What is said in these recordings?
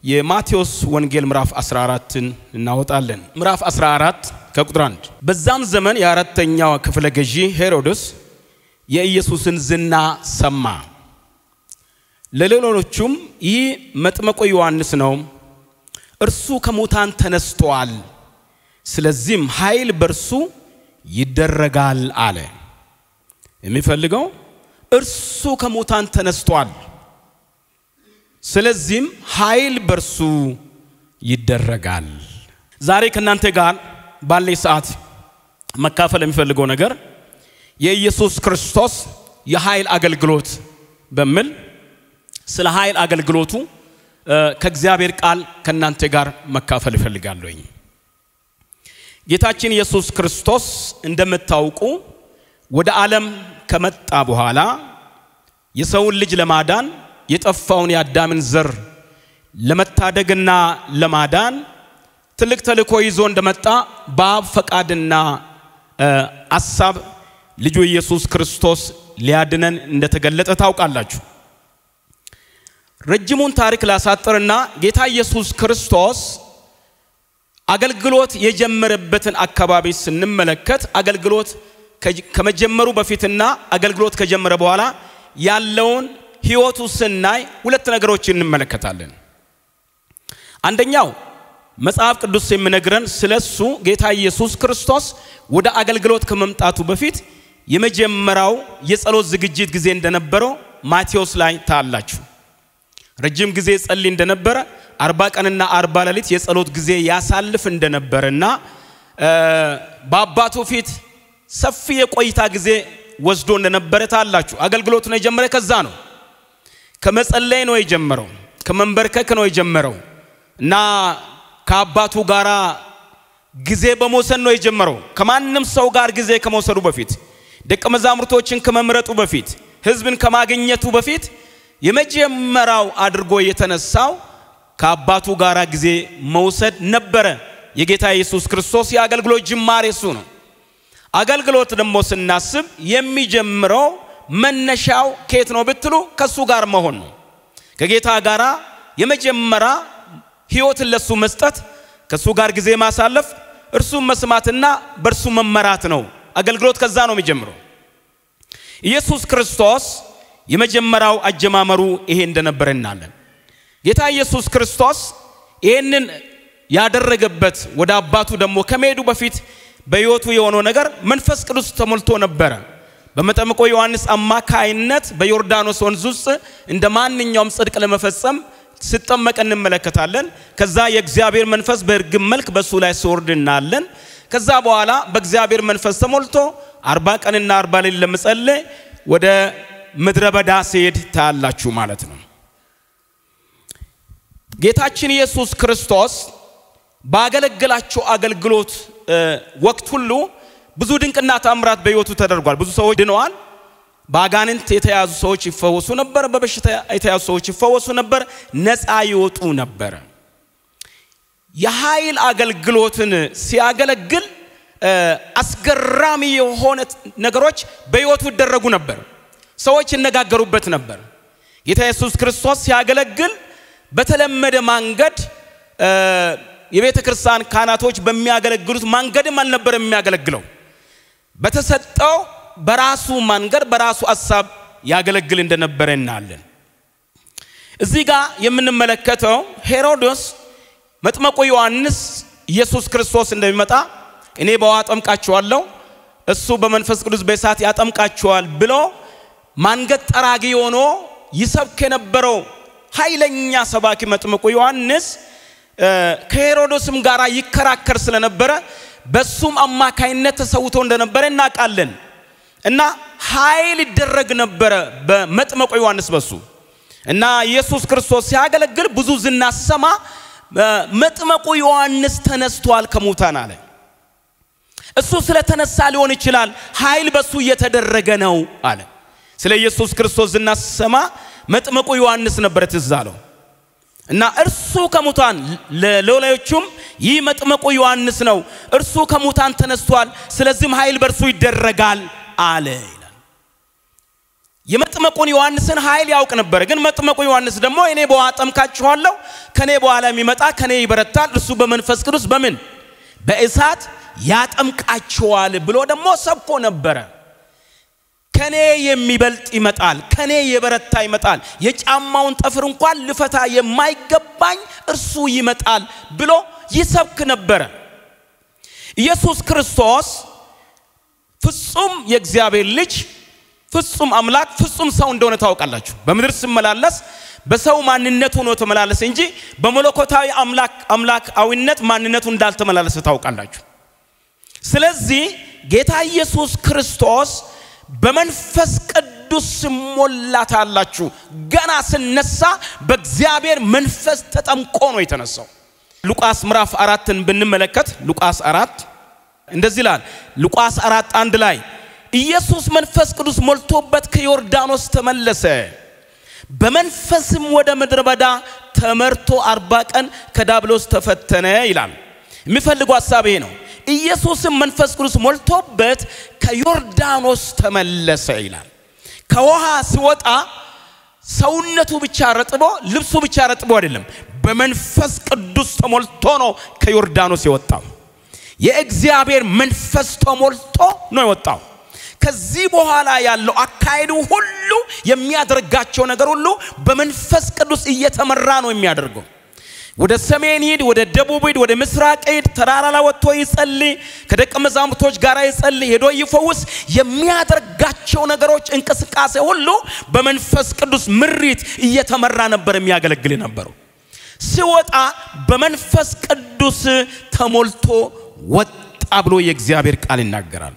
የማቴዎስ ወንጌል ምዕራፍ 14ን እናወጣለን። ምዕራፍ 14 ከቁጥር 1 በዛም ዘመን የአራተኛው ክፍለ ገዢ ሄሮድስ የኢየሱስን ዝና ሰማ። ለሌሎቹም ይህ መጥምቁ ዮሐንስ ነው፣ እርሱ ከሙታን ተነስቷል፣ ስለዚህም ኃይል በርሱ ይደረጋል አለ። የሚፈልገው እርሱ ከሙታን ተነስቷል፣ ስለዚህም ኃይል በርሱ ይደረጋል። ዛሬ ከናንተ ጋር ባለይ ሰዓት መካፈል የሚፈልገው ነገር የኢየሱስ ክርስቶስ የኃይል አገልግሎት በሚል ስለ ኃይል አገልግሎቱ ከእግዚአብሔር ቃል ከናንተ ጋር መካፈል እፈልጋለሁ። ጌታችን ኢየሱስ ክርስቶስ እንደምታውቁ ወደ ዓለም ከመጣ በኋላ የሰውን ልጅ ለማዳን የጠፋውን የአዳምን ዘር ለመታደግና ለማዳን ትልቅ ተልእኮ ይዞ እንደመጣ በአብ ፈቃድና ሐሳብ ልጁ ኢየሱስ ክርስቶስ ሊያድነን እንደተገለጠ ታውቃላችሁ። ረጅሙን ታሪክ ላሳጥርና ጌታ ኢየሱስ ክርስቶስ አገልግሎት የጀመረበትን አካባቢ ስንመለከት አገልግሎት ከመጀመሩ በፊትና አገልግሎት ከጀመረ በኋላ ያለውን ሕይወቱ ስናይ ሁለት ነገሮችን እንመለከታለን። አንደኛው መጽሐፍ ቅዱስ የሚነግረን ስለሱ ጌታ ኢየሱስ ክርስቶስ ወደ አገልግሎት ከመምጣቱ በፊት የመጀመሪያው የጸሎት ዝግጅት ጊዜ እንደነበረው ማቴዎስ ላይ ታላችሁ። ረጅም ጊዜ ጸልይ እንደነበረ 40 ቀንና 40 ሌሊት የጸሎት ጊዜ ያሳልፍ እንደነበረና በአባቱ ፊት ሰፊ የቆይታ ጊዜ ወስዶ እንደነበረ ታላችሁ። አገልግሎቱን የጀመረ ከዛ ነው። ከመጸለይ ነው የጀመረው፣ ከመንበርከክ ነው የጀመረው እና ከአባቱ ጋራ ጊዜ በመውሰድ ነው የጀመረው። ከማንም ሰው ጋር ጊዜ ከመውሰዱ በፊት ደቀ መዛሙርቶችን ከመምረጡ በፊት ሕዝብን ከማግኘቱ በፊት የመጀመሪያው አድርጎ የተነሳው ከአባቱ ጋራ ጊዜ መውሰድ ነበረ። የጌታ ኢየሱስ ክርስቶስ የአገልግሎት ጅማሬ እሱ ነው። አገልግሎት ደግሞ ስናስብ የሚጀምረው መነሻው ከየት ነው ብትሉ ከሱ ጋር መሆን ነው። ከጌታ ጋራ የመጀመሪያ ሕይወትን ለሱ መስጠት፣ ከሱ ጋር ጊዜ ማሳለፍ፣ እርሱን መስማትና በርሱ መመራት ነው። አገልግሎት ከዛ ነው የሚጀምረው። ኢየሱስ ክርስቶስ የመጀመሪያው አጀማመሩ ይሄ እንደነበረ እናለን። ጌታ ኢየሱስ ክርስቶስ ይሄንን ያደረገበት ወደ አባቱ ደግሞ ከመሄዱ በፊት በሕይወቱ የሆነው ነገር መንፈስ ቅዱስ ተሞልቶ ነበር። በመጥምቁ ዮሐንስ አማካይነት በዮርዳኖስ ወንዝ ውስጥ እንደማንኛውም ጽድቅ ለመፈጸም ሲጠመቅ እንመለከታለን። ከዛ የእግዚአብሔር መንፈስ በእርግብ መልክ በሱ ላይ ሲወርድ እናያለን። ከዛ በኋላ በእግዚአብሔር መንፈስ ተሞልቶ 40 ቀንና 40 ሌሊት ለመጸለይ ወደ ምድረ በዳ ሲሄድ ታያላችሁ ማለት ነው። ጌታችን ኢየሱስ ክርስቶስ ባገለገላቸው አገልግሎት ወቅት ሁሉ ብዙ ድንቅና ተአምራት በሕይወቱ ተደርጓል። ብዙ ሰዎች ድነዋል። በአጋንንት የተያዙ ሰዎች ይፈወሱ ነበር፣ በበሽታ የተያዙ ሰዎች ይፈወሱ ነበር፣ ነፃ ይወጡ ነበር። የኃይል አገልግሎትን ሲያገለግል አስገራሚ የሆነ ነገሮች በሕይወቱ ይደረጉ ነበር። ሰዎች ይነጋገሩበት ነበር። ጌታ ኢየሱስ ክርስቶስ ሲያገለግል በተለመደ መንገድ የቤተ ክርስቲያን ካህናቶች በሚያገለግሉት መንገድም አልነበረ የሚያገለግለው። በተሰጠው በራሱ መንገድ በራሱ ሐሳብ ያገለግል እንደነበረ እናለን። እዚህ ጋር የምንመለከተው ሄሮድስ መጥምቁ ዮሐንስ ኢየሱስ ክርስቶስ እንደሚመጣ እኔ በውሃ አጠምቃችኋለሁ፣ እሱ በመንፈስ ቅዱስ በእሳት ያጠምቃችኋል ብሎ መንገድ ጠራጊ ሆኖ ይሰብክ የነበረው ኃይለኛ ሰባኪ መጥምቁ ዮሐንስ ከሄሮድስም ጋራ ይከራከር ስለነበረ በሱም አማካይነት ተሰውቶ እንደነበረ እናውቃለን። እና ኃይል ይደረግ ነበር በመጥምቁ ዮሐንስ በሱ እና ኢየሱስ ክርስቶስ ሲያገለግል ብዙ ዝና ሲሰማ መጥምቁ ዮሐንስ ተነስቷል ከሙታን አለ። እሱ ስለተነሳ ሊሆን ይችላል ኃይል በሱ እየተደረገ ነው አለ። ስለ ኢየሱስ ክርስቶስ ዝና ሲሰማ መጥምቁ ዮሐንስ ነበር ትዝ አለው እና እርሱ ከሙታን ለሌሎቹም ይህ መጥምቁ ዮሐንስ ነው፣ እርሱ ከሙታን ተነስቷል፣ ስለዚህም ኃይል በርሱ ይደረጋል አለ ይላል። የመጥመቁን ዮሐንስን ኃይል ያውቅ ነበር ግን መጥመቁ ዮሐንስ ደግሞ እኔ በውሃ አጠምቃችኋለሁ ከኔ በኋላ የሚመጣ ከኔ ይበረታል እርሱ በመንፈስ ቅዱስ በምን በእሳት ያጠምቃችኋል ብሎ ደግሞ ሰብኮ ነበር ከኔ የሚበልጥ ይመጣል ከኔ የበረታ ይመጣል የጫማውን ጠፍር እንኳን ልፈታ የማይገባኝ እርሱ ይመጣል ብሎ ይሰብክ ነበር ኢየሱስ ክርስቶስ ፍጹም የእግዚአብሔር ልጅ ፍጹም አምላክ ፍጹም ሰው እንደሆነ ታውቃላችሁ በመድር ሲመላለስ በሰው ማንነቱ ነው ተመላለሰ እንጂ በመለኮታዊ አምላካዊነት ማንነቱ እንዳልተመላለሰ ታውቃላችሁ ስለዚህ ጌታ ኢየሱስ ክርስቶስ በመንፈስ ቅዱስ ሞላታላችሁ ገና ስነሳ በእግዚአብሔር መንፈስ ተጠምቆ ነው የተነሳው ሉቃስ ምዕራፍ 4ን ብንመለከት ሉቃስ 4 እንደዚህ ይላል ሉቃስ 4:1 ላይ ኢየሱስ መንፈስ ቅዱስ ሞልቶበት ከዮርዳኖስ ተመለሰ በመንፈስም ወደ ምድረ በዳ ተመርቶ 40 ቀን ከዳብሎስ ተፈተነ ይላል የሚፈልገው ሐሳብ ይሄ ነው ኢየሱስ መንፈስ ቅዱስ ሞልቶበት ከዮርዳኖስ ተመለሰ ይላል ከውሃ ሲወጣ ሰውነቱ ብቻ ረጥቦ ልብሱ ብቻ ረጥቦ አይደለም በመንፈስ ቅዱስ ተሞልቶ ነው ከዮርዳኖስ የወጣው የእግዚአብሔር መንፈስ ተሞልቶ ነው የወጣው ከዚህ በኋላ ያለው አካይዱ ሁሉ የሚያደርጋቸው ነገር ሁሉ በመንፈስ ቅዱስ እየተመራ ነው የሚያደርገው ወደ ሰሜን ሄድ ወደ ደቡብ ሄድ ወደ ምስራቅ ሄድ ተራራ ላይ ወጥቶ ይጸልይ ከደቀ መዛሙርቶች ጋር ይጸልይ ሄዶ ይፈውስ የሚያደርጋቸው ነገሮች እንቅስቃሴ ሁሉ በመንፈስ ቅዱስ ምሪት እየተመራ ነበር የሚያገለግል ነበር ሲወጣ በመንፈስ ቅዱስ ተሞልቶ ወጣ ብሎ የእግዚአብሔር ቃል ይናገራል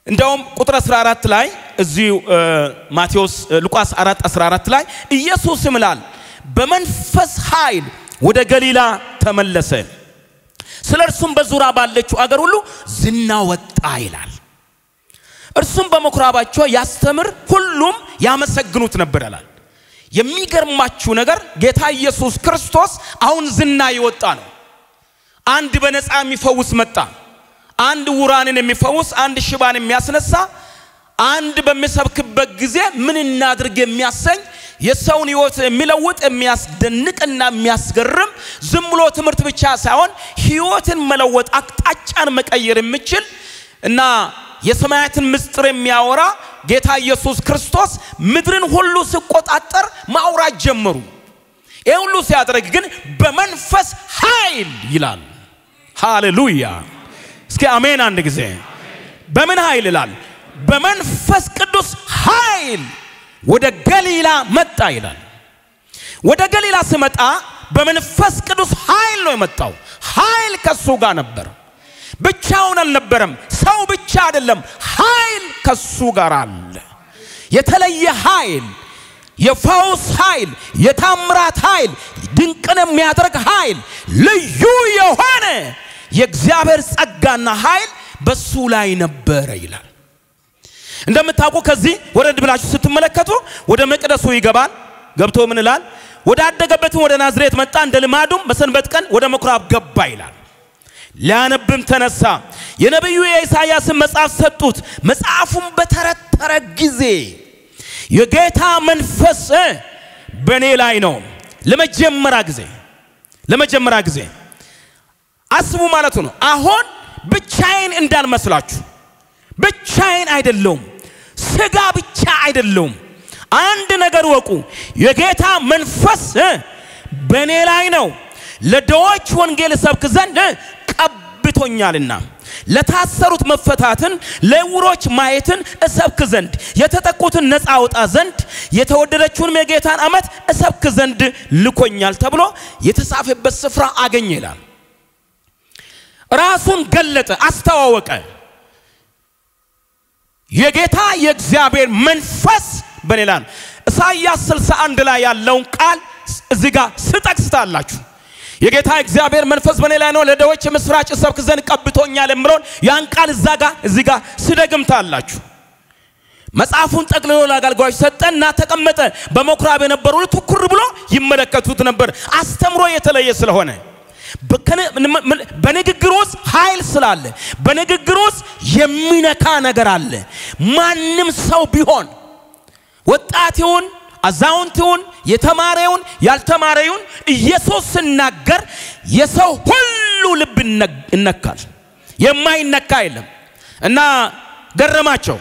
እንደውም ቁጥር 14 ላይ እዚሁ ማቴዎስ ሉቃስ 4:14 ላይ ኢየሱስ ይምላል በመንፈስ ኃይል ወደ ገሊላ ተመለሰ ስለርሱም በዙሪያ ባለችው አገር ሁሉ ዝና ወጣ ይላል እርሱም በመኩራባቸው ያስተምር ሁሉም ያመሰግኑት ነበር ይላል የሚገርማችሁ ነገር ጌታ ኢየሱስ ክርስቶስ አሁን ዝና ይወጣ ነው አንድ በነፃ የሚፈውስ መጣ አንድ ውራንን የሚፈውስ አንድ ሽባን የሚያስነሳ አንድ በሚሰብክበት ጊዜ ምን እናድርግ የሚያሰኝ የሰውን ህይወት የሚለውጥ የሚያስደንቅና የሚያስገርም ዝም ብሎ ትምህርት ብቻ ሳይሆን ህይወትን መለወጥ አቅጣጫን መቀየር የሚችል እና የሰማያትን ምስጢር የሚያወራ ጌታ ኢየሱስ ክርስቶስ ምድርን ሁሉ ሲቆጣጠር ማውራት ጀመሩ ይሄ ሁሉ ሲያደርግ ግን በመንፈስ ኃይል ይላል ሃሌሉያ እስኪ አሜን አንድ ጊዜ በምን ኃይል ይላል በመንፈስ ቅዱስ ኃይል ወደ ገሊላ መጣ ይላል ወደ ገሊላ ሲመጣ በመንፈስ ቅዱስ ኃይል ነው የመጣው ኃይል ከሱ ጋር ነበር ብቻውን አልነበረም ሰው ብቻ አይደለም ኃይል ከሱ ጋር አለ የተለየ ኃይል የፈውስ ኃይል የታምራት ኃይል ድንቅን የሚያደርግ ኃይል ልዩ የሆነ የእግዚአብሔር ጸጋና ኃይል በሱ ላይ ነበር ይላል እንደምታውቁ ከዚህ ወረድ ብላችሁ ስትመለከቱ ወደ መቅደሱ ይገባል ገብቶ ምን ይላል ወደ አደገበት ወደ ናዝሬት መጣ እንደ ልማዱም በሰንበት ቀን ወደ መኩራብ ገባ ይላል ሊያነብም ተነሳ የነብዩ ኢሳይያስ መጽሐፍ ሰጡት መጽሐፉን በተረተረ ጊዜ የጌታ መንፈስ በኔ ላይ ነው ለመጀመሪያ ጊዜ አስቡ ማለት ነው አሁን ብቻዬን እንዳልመስላችሁ ብቻዬን አይደለም ስጋ ብቻ አይደለም አንድ ነገር ወቁ የጌታ መንፈስ በኔ ላይ ነው ለደዎች ወንጌል ሰብክ ዘንድ ቀብቶኛልና ለታሰሩት መፈታትን ለውሮች ማየትን እሰብክ ዘንድ የተጠቁትን ነፃ አውጣ ዘንድ የተወደደችውን የጌታን አመት እሰብክ ዘንድ ልኮኛል ተብሎ የተጻፈበት ስፍራ አገኘ ይላል ራሱን ገለጠ አስተዋወቀ የጌታ የእግዚአብሔር መንፈስ በኔ ላይ ነው ኢሳይያስ 61 ላይ ያለውን ቃል እዚህ ጋር ስጠቅስታላችሁ የጌታ እግዚአብሔር መንፈስ በኔ ላይ ነው ለደዎች ምስራች ሰብክ ዘንድ ቀብቶኛል እምሮን ያን ቃል እዚህ ጋር ስደግምታላችሁ መጽሐፉን ጠቅልሎ ለአገልጋዮች ሰጠና ተቀመጠ በመኩራብ የነበሩ ትኩር ብሎ ይመለከቱት ነበር አስተምሮ የተለየ ስለሆነ በንግግሩስ ኃይል ስላለ በንግግሩስ የሚነካ ነገር አለ ማንም ሰው ቢሆን ወጣቱን አዛውንቱን የተማረውን ያልተማረውን ኢየሱስ ሲናገር የሰው ሁሉ ልብ ይነካል የማይነካ የለም እና ገረማቸው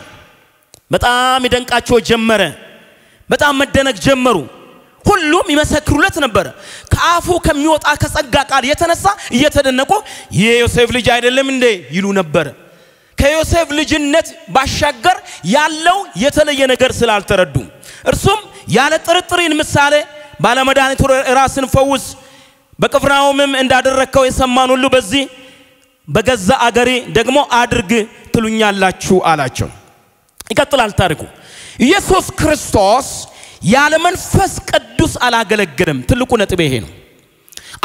በጣም ይደንቃቸው ጀመረ በጣም መደነቅ ጀመሩ ሁሉም ይመሰክሩለት ነበር ከአፉ ከሚወጣ ከጸጋ ቃል የተነሳ እየተደነቁ የዮሴፍ ልጅ አይደለም እንዴ ይሉ ነበር ከዮሴፍ ልጅነት ባሻገር ያለው የተለየ ነገር ስላልተረዱ እርሱም ያለ ጥርጥርን ምሳሌ ባለመድኃኒቱ ራስን ፈውስ በቅፍርናሆምም እንዳደረከው የሰማን ሁሉ በዚህ በገዛ አገሬ ደግሞ አድርግ ትሉኛላችሁ አላቸው ይቀጥላል ታሪኩ ኢየሱስ ክርስቶስ ያለ መንፈስ ቅዱስ አላገለገለም ትልቁ ነጥብ ይሄ ነው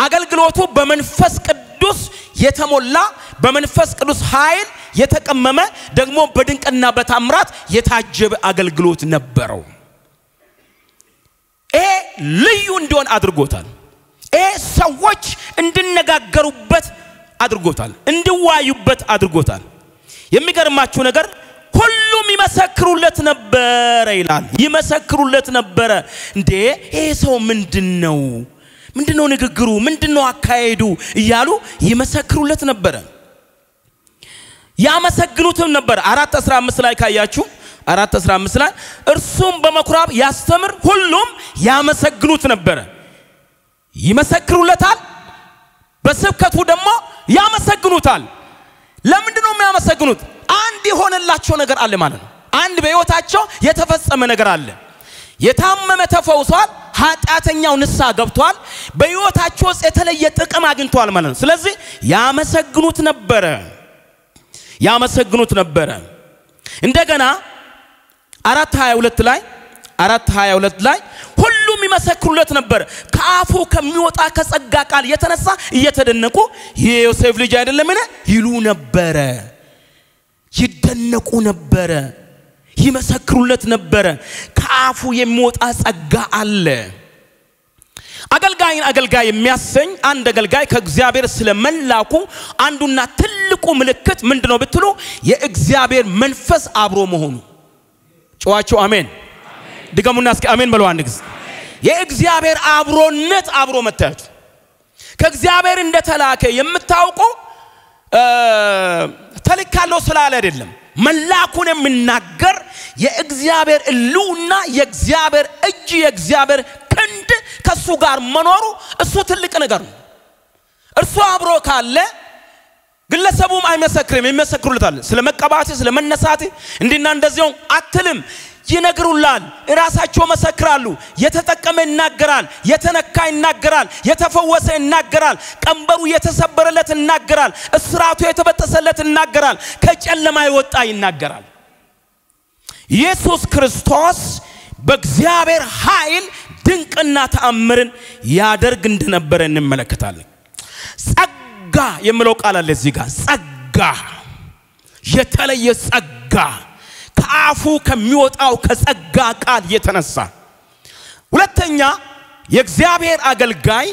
አገልግሎቱ በመንፈስ ቅዱስ የተሞላ በመንፈስ ቅዱስ ኃይል የተቀመመ ደግሞ በድንቅና በታምራት የታጀበ አገልግሎት ነበረው ልዩ እንዲሆን አድርጎታል ሰዎች እንድነጋገሩበት አድርጎታል እንዲዋዩበት አድርጎታል የሚገርማችሁ ነገር ሁሉም ይመሰክሩለት ነበር ይላል ይመሰክሩለት ነበር እንዴ ሰው ምንድነው ንግግሩ ምንድነው አካሄዱ እያሉ ይመሰክሩለት ነበር ያመሰግኑትም ነበር 4:15 ላይ ካያችሁ 4:15 ላይ እርሱም በመኩራብ ያስተምር ሁሉም ያመሰግኑት ነበር ይመሰክሩለታል በስብከቱ ደግሞ ያመሰግኑታል ለምንድነው የሚያመሰግኑት አንድ የሆነላቸው ነገር አለ ማለት ነው አንድ በህይወታቸው የተፈጸመ ነገር አለ የታመመ ተፈውሷል ኃጢአተኛው ንስሐ ገብቷል በህይወታቸው የተለየ ጥቅም አግኝቷል ማለት ነው ስለዚህ ያመሰግኑት ነበር እንደገና 4:22 ላይ ሁሉም ይመሰክሩለት ነበር ከአፉ ከሚወጣ ከጸጋ ቃል የተነሳ እየተደነቁ የዮሴፍ ልጅ አይደለምን ይሉ ነበር ይደነቁ ነበር ይመሰክሩለት ነበር ከአፉ የሚወጣ ጸጋ አለ አገልጋይ የሚያሰኝ አንድ አገልጋይ ከእግዚአብሔር ስለመላኩ አንዱና ትልቁ ምልክት ምንድነው ብትሉ የእግዚአብሔር መንፈስ አብሮ መሆኑ ጨዋቸው አሜን ድገሙና እስኪ አሜን በሉ አንድ ጊዜ የእግዚአብሔር አብሮነት አብሮ መታየት ከእግዚአብሔር እንደተላከ የምታውቁ ተልካለው ስላለ አይደለም መላኩን የሚናገር የእግዚአብሔር እሉና የእግዚአብሔር እጅ የእግዚአብሔር ክንድ ከሱ ጋር መኖሩ እሱ ትልቅ ነገር ነው እርሱ አብሮ ካለ ግለሰቡም አይመሰክርም ይመሰክሩለታል ስለመቀባት ስለመነሳት እንዲና እንደዚያው አትልም ይነግሩላል ራሳቸው መሰክራሉ የተጠቀመ ይናገራል የተነካ ይናገራል የተፈወሰ ይናገራል ቀንበሩ የተሰበረለት ይናገራል እስራቱ የተበጠሰለት ይናገራል ከጨለማ ይወጣ ይናገራል ኢየሱስ ክርስቶስ በእግዚአብሔር ኃይል ድንቅና ተአምርን ያደርግ እንደነበረ እንመለከታለን ጸጋ የሚለው ቃል አለ እዚህ ጋር ጸጋ የተለየ ጸጋ ከአፉ ከሚወጣው ከጸጋ ቃል የተነሳ ሁለተኛ የእግዚአብሔር አገልጋይ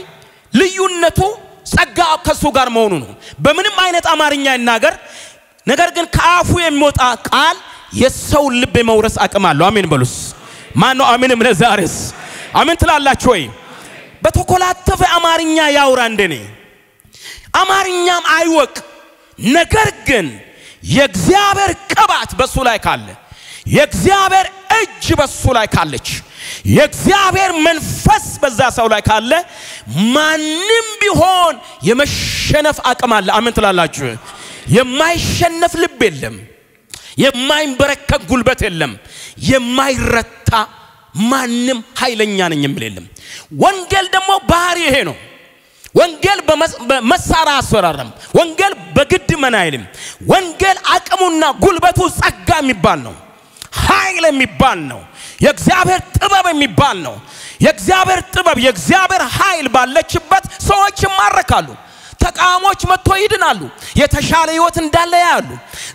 ልዩነቱ ጸጋ ከሱ ጋር መሆኑ ነው በምንም አይነት አማርኛ ይናገር ነገር ግን ከአፉ የሚወጣ ቃል የሰው ልብ የመውረስ አቅም አለው አሜን በሉስ ማን ነው አሜንም ለዛሬስ አሜን ትላላችሁ ወይ በተኮላተፈ አማርኛ ያውራ እንደኔ አማርኛም አይወቅ ነገር ግን የእግዚአብሔር ቅባት በሱ ላይ ካለ የእግዚአብሔር እጅ በሱ ላይ ካለች የእግዚአብሔር መንፈስ በዛ ሰው ላይ ካለ ማንንም ቢሆን የመሸነፍ አቅም አለ አሜን ትላላችሁ የማይሸነፍ ልብ የለም የማይንበረከክ ጉልበት የለም የማይረታ ማንንም ኃይለኛ ነኝ የሚል የለም ወንጌል ደግሞ ባህሪ ይሄ ነው ወንጌል በመሳራ አሰራረም ወንጌል በግድ መናይልም ወንጌል አቅሙና ጉልበቱ ጸጋ የሚባል ነው ኃይል የሚባል ነው የእግዚአብሔር ጥበብ የሚባል ነው የእግዚአብሔር ጥበብ የእግዚአብሔር ኃይል ባለችበት ሰዎች ይማረካሉ ተቃሞች መጥቶ ይድናሉ የተሻለ ህይወት እንዳለ ያያሉ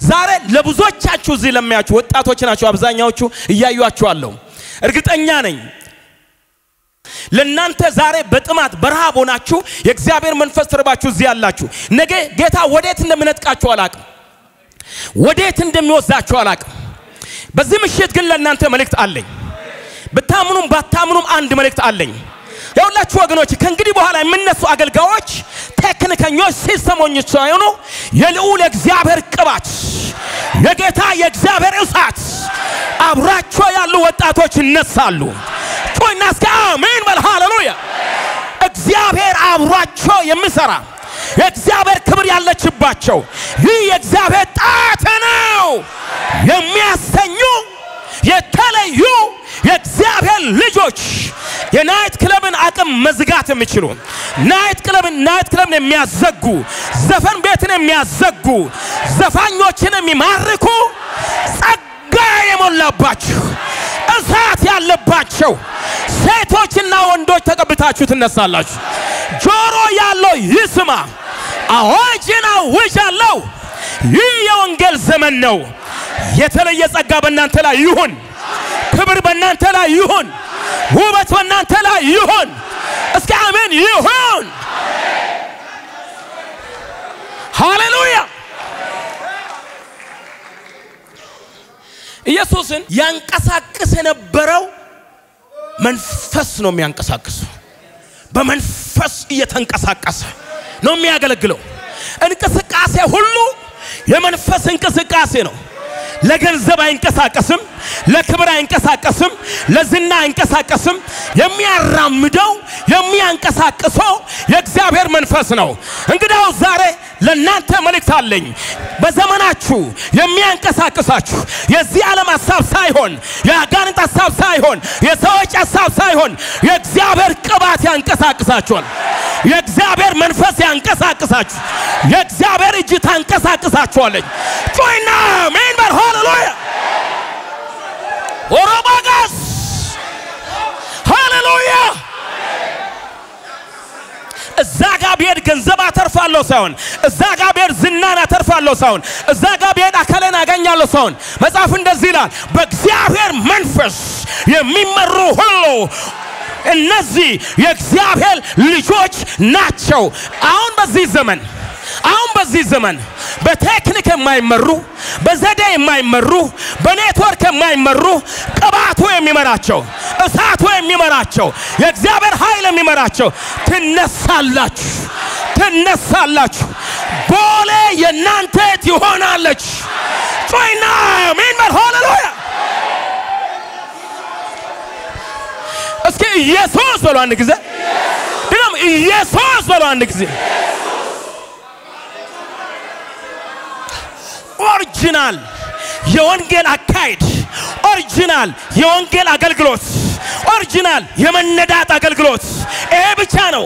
ዛሬ ለብዙዎቻችሁ እዚህ ለሚያችሁ ወጣቶች ናችሁ አብዛኛዎቹ እያዩአችሁ አለው እርግጠኛ ነኝ ለናንተ ዛሬ በጥማት በረሃብ ሆናችሁ የእግዚአብሔር መንፈስ ተርባችሁ እዚህ ያላችሁ ነገ ጌታ ወዴት እንደምነጥቃችሁ አላቅም ወዴት እንደሚወስዳችሁ አላቅም በዚህ ምሽት ግን ለናንተ መልእክት አለኝ በታምኑም ባታምኑም አንድ መልእክት አለኝ ያውላችሁ ወገኖች ከእንግዲህ በኋላ የምነሱ አገልጋዮች ቴክኒከኞች ሲስተሞኞች ሳይሆኑ የልዑል እግዚአብሔር ቅባት የጌታ የእግዚአብሔር እሳት አብራቸው ያሉ ወጣቶች ይነሳሉ ጮይናስ አሜን በል ሃሌሉያ እግዚአብሔር አብራቸው የሚሰራ የእግዚአብሔር ክብር ያለችባቸው ይህ የእግዚአብሔር ጣት ነው የሚያሰኙ የተለዩ የእግዚአብሔር ልጆች የናይት ክለብን አቅም መዝጋት የሚችሉ ናይት ክለብን የሚያዘጉ ዘፈን ቤትን የሚያዘጉ ዘፋኞችን የሚማርኩ ጸጋ የሞላባቸው እሳት ያለባቸው ሴቶችና ወንዶች ተቀብታችሁ ትነሳላችሁ ጆሮ ያለው ይስማ አዋጅና ወጃለው ይህ የወንጌል ዘመን ነው የተለየ ጸጋ በእናንተ ላይ ይሁን ክብር በእናንተ ላይ ይሁን ውበት በእናንተ ላይ ይሁን እስኪ አሜን ይሁን ሃሌሉያ ኢየሱስን ያንቀሳቅስ የነበረው መንፈስ ነው የሚያንቀሳቅሰው በመንፈስ እየተንቀሳቀሰ ነው የሚያገለግለው እንቅስቃሴ ሁሉ የመንፈስ እንቅስቃሴ ነው ለገንዘብ አይንቀሳቀስም ለክብር አይንቀሳቀስም ለዝና አይንቀሳቀስም የሚያራምደው የሚያንቀሳቅሰው የእግዚአብሔር መንፈስ ነው እንግዲያው ዛሬ ለናንተ መልእክት አለኝ በዘመናችሁ የሚያንቀሳቅሳችሁ የዚህ ዓለም ሐሳብ ሳይሆን የአጋንንት ሐሳብ ሳይሆን የሰዎች ሐሳብ ሳይሆን የእግዚአብሔር ቅባት ያንቀሳቅሳችኋል የእግዚአብሔር መንፈስ ያንቀሳቅሳችሁ የእግዚአብሔር እጅ ታንቀሳቅሳችኋለች ጆይና አሜን በል ሃሌሉያ ኦሮማጋስ ሃሌሉያ እዛጋ ቢሄድ ገንዘብ አተርፋለሁ ሳይሆን እዛጋ ቢሄድ ዝናን አተርፋለሁ ሳይሆን እዛጋ ቢሄድ አካለን አገኛለሁ ሳይሆን መጽሐፍ እንደዚህ ይላል በእግዚአብሔር መንፈስ የሚመሩ ሁሉ እነዚህ የእግዚአብሔር ልጆች ናቸው አሁን በዚህ ዘመን በቴክኒክ የማይመሩ በዘዴ የማይመሩ በኔትወርክ የማይመሩ ቅባቱ የሚመራቸው እሳቱ የሚመራቸው የእግዚአብሔር ኃይል የሚመራቸው ትነሳላችሁ ቦሌ የናንተ ትሆናለች ጮይና አሜን በል ሃሌሉያ እስኪ ኢየሱስ በሉ አንድ ጊዜ ድም ኢየሱስ በሉ አንድ ጊዜ ኦሪጂናል የወንጌል አካይድ ኦሪጂናል የወንጌል አገልግሎት ኦሪጂናል የመነዳት አገልግሎት ይሄ ብቻ ነው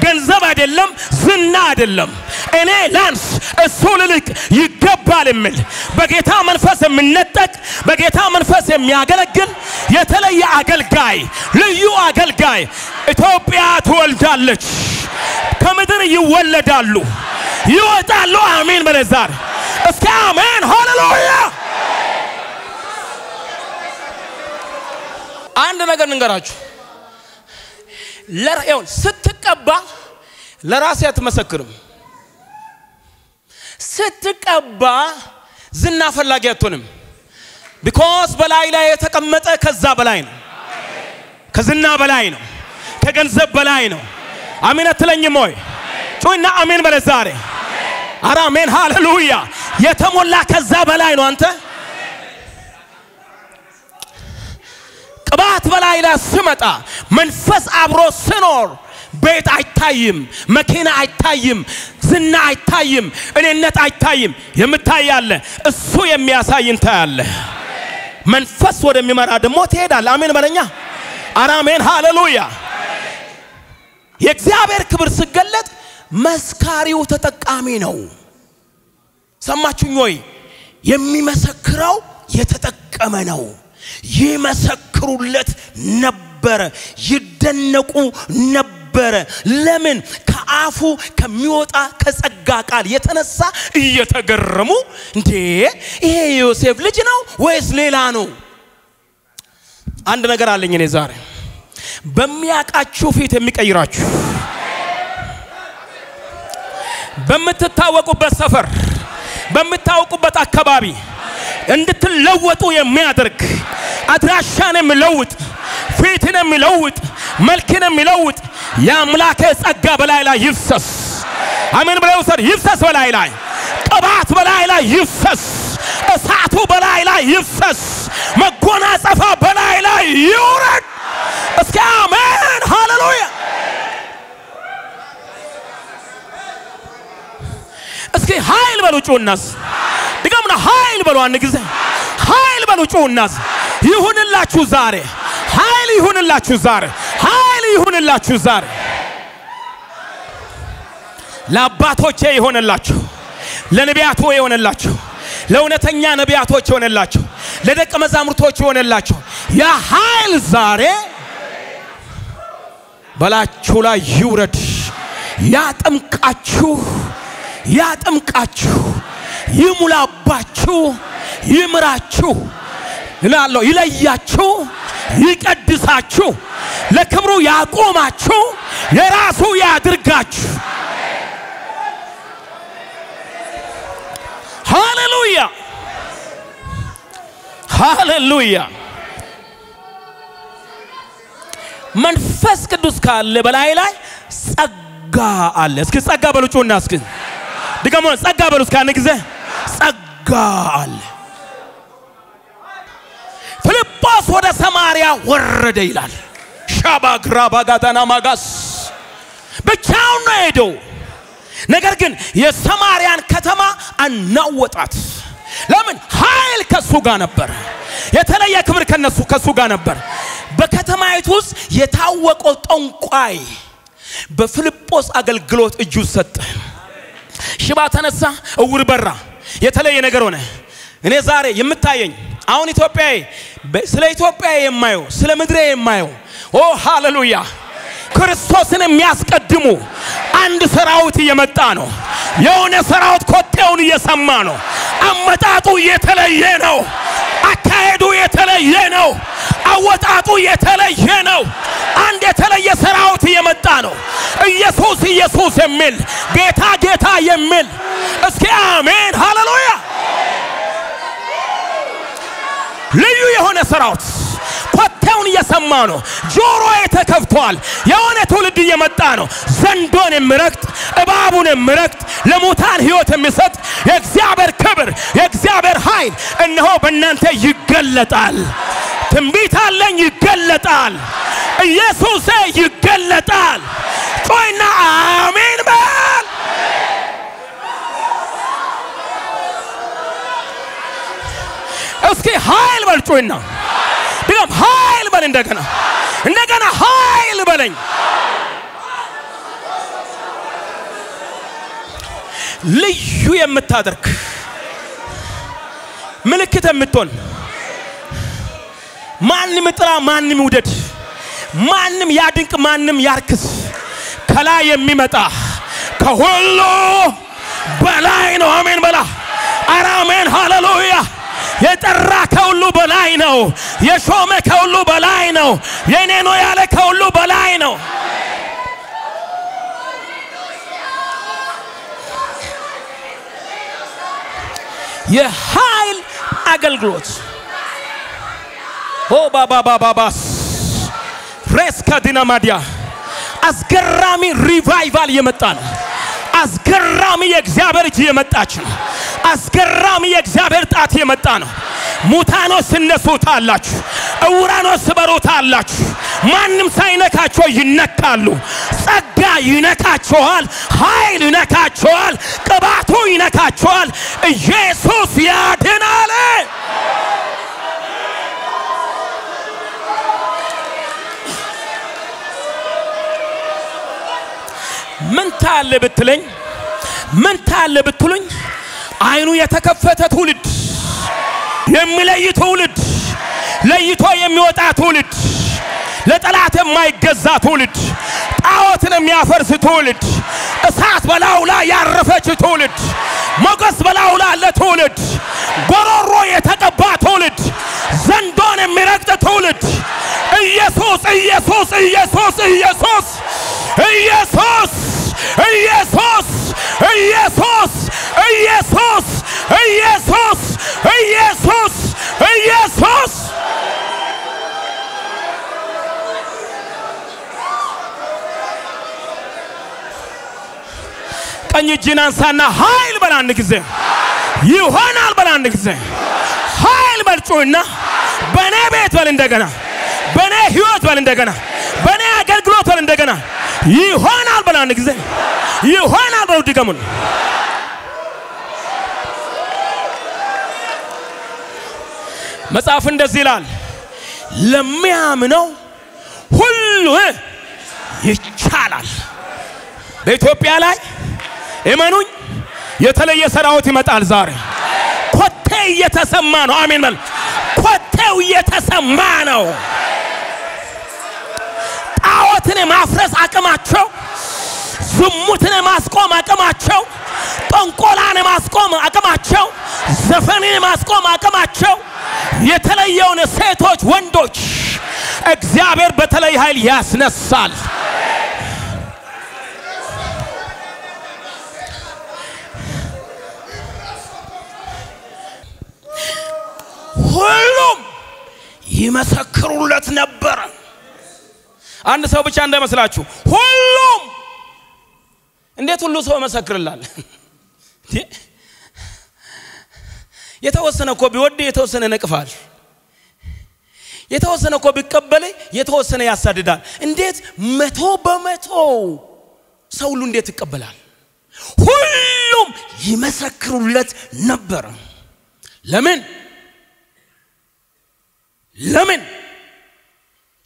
ገንዘብ አይደለም ዝና አይደለም እኔ ላንስ እሱ ልልቅ ይገባል የሚል በጌታ መንፈስ የሚነጠቅ በጌታ መንፈስ የሚያገለግል የተለየ አገልጋይ ልዩ አገልጋይ ኢትዮጵያ ትወልዳለች ከምድር ይወለዳሉ ይወጣሉ አሜን በለዛር እስኪ አሜን ሃሌሉያ አንድ ነገር እንገራችሁ ለራእዩን ስትቀባ ለራስ አትመሰክርም ስትቀባ ዝና ፈላጊ አትሆንም because በላይ ላይ የተቀመጠ ከዛ በላይ ነው ከዝና በላይ ነው ከገንዘብ በላይ ነው አሜን አትለኝም ወይ ጮይና አሜን በለዛሬ አሜን ሃሌሉያ የተሞላ ከዛ በላይ ነው አንተ ቅባት በላይ ላይ ስመጣ መንፈስ አብሮ ስኖር ቤት አይታይም መኪና አይታይም ዝና አይታይም እኔነት አይታይም የምታያለ እሱ የሚያሳይን ታያለ መንፈስ ወደሚመራ ደሞ ትሄዳለህ አሜን በለኛ አሜን ሃሌሉያ የእግዚአብሔር ክብር ሲገለጥ መስካሪው ተጠቃሚ ነው ሰማችሁኝ ወይ የሚመሰክረው የተጠቀመ ነው ይመሰክሩለት ነበር ይደነቁ ነበር ለምን ከአፉ ከሚወጣ ከጸጋ ቃል የተነሳ እየተገረሙ እንዴ ይሄ ዮሴፍ ልጅ ነው ወይስ ሌላ ነው አንድ ነገር አለኝ እኔ ዛሬ በሚያቃችሁ ፊት የሚቀይራችሁ በመተታወቁበት ሰፈር በመታወቁበት አካባቢ እንድትለወጡ የሚያደርግ አድራሻን የሚለውጥ ፊትን የሚለውጥ መልክን የሚለውጥ ያምላከ ጸጋ በላይ ላይ ይፍሰስ አሜን ብለው ሰር ይፍሰስ በላይ ላይ ቅባት በላይ ላይ ይፍሰስ እሳቱ በላይ ላይ ይፍሰስ መጎናጸፋ በላይ ላይ ይውረድ እስኪ አሜን ሃሌሉያ እስኪ ኃይል በሉ ጩናስ ድገምና ኃይል በሉ አንድ ጊዜ ኃይል በሉ ጩናስ ይሁንላችሁ ዛሬ ኃይል ይሁንላችሁ ዛሬ ኃይል ይሁንላችሁ ዛሬ ለአባቶቼ ይሁንላችሁ ለነቢያቱ ይሁንላችሁ ለእውነተኛ ነቢያቶች ይሁንላችሁ ለደቀ መዛሙርቶች ይሁንላችሁ ያ ኃይል ዛሬ በላችሁ ላይ ይውረድ ያጥምቃችሁ ይሙላባችሁ ይምራችሁ እላለሁ ይለያችሁ ይቀድሳችሁ ለክብሩ ያቆማችሁ የራሱ ያድርጋችሁ ሃሌሉያ ሃሌሉያ መንፈስ ቅዱስ ካለ በላይ ላይ ጸጋ አለ እስኪ ጸጋ በሉጩና እስኪ ድገሞ ጸጋ በሉስ ካነ ጊዜ ጸጋ አለ ፊልጶስ ወደ ሰማርያ ወረደ ይላል ሻባግራ ባጋታና ማጋስ ብቻውን ነው ሄደው ነገር ግን የሰማርያን ከተማ አናወጣት ለምን ኃይል ከሱ ጋር ነበር የተለየ ክብር ከሱ ጋር ነበር በከተማይቱ ውስጥ የታወቀው ጠንቋይ በፊልጶስ አገልግሎት እጁ ሰጠ ሽባ ተነሳ እውር በራ የተለየ ነገር ሆነ እኔ ዛሬ የምታየኝ አሁን ኢትዮጵያዬ ስለ ኢትዮጵያ የማየው ስለ ምድሬ የማየው ኦ ሃሌሉያ ክርስቶስን የሚያስቀድሙ አንድ ሰራዊት እየመጣ ነው የሆነ ሰራዊት ኮቴውን እየሰማ ነው አመጣጡ የተለየ ነው አካሄዱ የተለየ ነው አወጣጡ የተለየ ነው አንድ የተለየ ሰራዊት እየመጣ ነው ኢየሱስ የሚል ጌታ የሚል እስኪ አሜን ሃሌሉያ ልዩ የሆነ ሰራዊት ኮቴውን እየሰማ ነው ጆሮ የተከፍቷል የሆነ ትውልድ እየመጣ ነው ዘንዶን የሚረግጥ እባቡን የሚረግጥ ለሙታን ሕይወት የሚሰጥ የእግዚአብሔር ክብር የእግዚአብሔር ኃይል እነሆ በእናንተ ይገለጣል ትንቢት አለኝ ይገለጣል ኢየሱስ ይገለጣል ጮይና አሜን በል እስኪ ኃይል በል ጮይና ድገም ኃይል በል እንደገና ኃይል በለኝ ልዩ የምታደርግ ምልክት የምትሆን ማንም ጥራ ማንም ውደድ ማንም ያድንቅ ማንም ያርክስ ከላይ የሚመጣ ከሁሉ በላይ ነው አሜን በላ አሜን ሃሌሉያ የጠራ ከሁሉ በላይ ነው የሾመ ከሁሉ በላይ ነው የኔ ነው ያለ ከሁሉ በላይ ነው የኃይል አገልግሎት ኦ ባባባባስ ሬስካ ዲናማዲያ አስገራሚ ሪቫይቫል የመጣ ነው አስገራሚ የእግዚአብሔር እጅ የመጣች ነው አስገራሚ የእግዚአብሔር ጣት የመጣ ነው ሙታኖስ እነሱታላችሁ እውራኖስ በሮታላችሁ ማንም ሳይነካቸው ይነካሉ ጸጋ ይነካቸዋል ኃይል ይነካቸዋል ቅባቱ ይነካቸዋል ኢየሱስ ያድናል ምን ታለ ብትሉኝ አይኑ የተከፈተ ትውልድ የሚለይ ትውልድ ለይቶ የሚወጣ ትውልድ ለጠላት የማይገዛ ትውልድ ጣዖትን የሚያፈርስ ትውልድ እሳት በላው ላይ ያረፈች ትውልድ ሞገስ በላው ላይ ያለ ትውልድ ጎሮሮ የተቀባ ትውልድ ዘንዶን የሚረግጥ ትውልድ ኢየሱስ ኢየሱስ ኢየሱስ ኢየሱስ ኢየሱስ ኢየሱስ ኢየሱስ ኢየሱስ ኢየሱስ ኢየሱስ እጅናንሳና ኃይል በላንድ ጊዜ ይሆናል በላንድ ጊዜ ኃይል በልጩና በኔ ቤት በል እንደገና በኔ ህይወት በል እንደገና በኔ አገልግሎት በል እንደገና ይሆናል በላንድ ጊዜ ይሆናል በሉ ድገሙን መጽሐፍ እንደዚህ ይላል ለሚያምነው ሁሉ ይቻላል በኢትዮጵያ ላይ እመኑኝ የተለየ ሰራዊት ይመጣል ዛሬ ኮቴ እየተሰማ ነው አሜን በል ኮቴው እየተሰማ ነው ጣዖትን ማፍረስ አቅማቸው ዝሙትን ማስቆም አቅማቸው ጠንቆላን ማስቆም አቅማቸው ዘፈንን ማስቆም አቅማቸው የተለየውን ሴቶች ወንዶች እግዚአብሔር በተለይ ኃይል ያስነሳል ሁሉም ይመሰክሩለት ነበር አንድ ሰው ብቻ እንደመስላችሁ ሁሉም እንዴት ሁሉ ሰው መሰክርላል የተወሰነ እኮ ቢወድ የተወሰነ ነቅፋል የተወሰነ እኮ ቢቀበል የተወሰነ ያሳድዳል እንዴት 100% ሰው ሁሉ እንዴት ይቀበላል ሁሉም ይመሰክሩለት ነበር ለምን